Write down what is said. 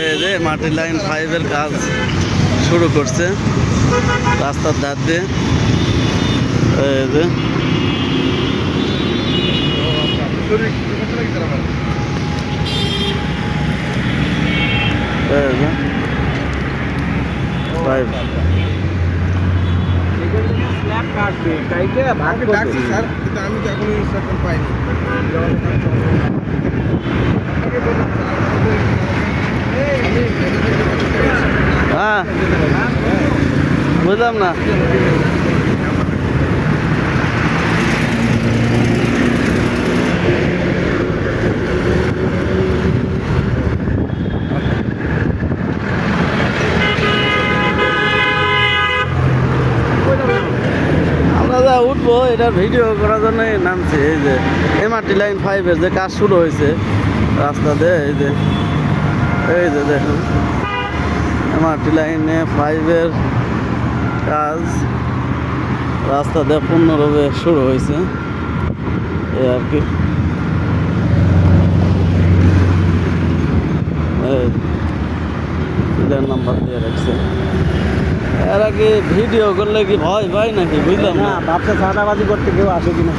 এই যে মাটির লাইন 5-এর কাজ শুরু করছে রাস্তার ধার দিয়ে। এই যে আমি তো এখনো ইনস্ট্রাকশন পাইনি। হ্যাঁ বুঝলাম না। আমরা যা উঠবো এটা ভিডিও করার জন্যই নামছি। এই যে এমআরটি লাইন 5-এর যে কাজ শুরু হয়েছে রাস্তাতে, এই যে দেখুন এমআরটি লাইনে 5-এর কাজ রাস্তাতে পূর্ণরূপে শুরু হয়েছে এই আর কি। নাম্বার দিয়ে রাখছে। এরা কি ভিডিও করলে কি ভয় পায় নাকি বুঝলাম না। ভাবছে চাঁদাবাজি করতে কেউ আসে কিনা।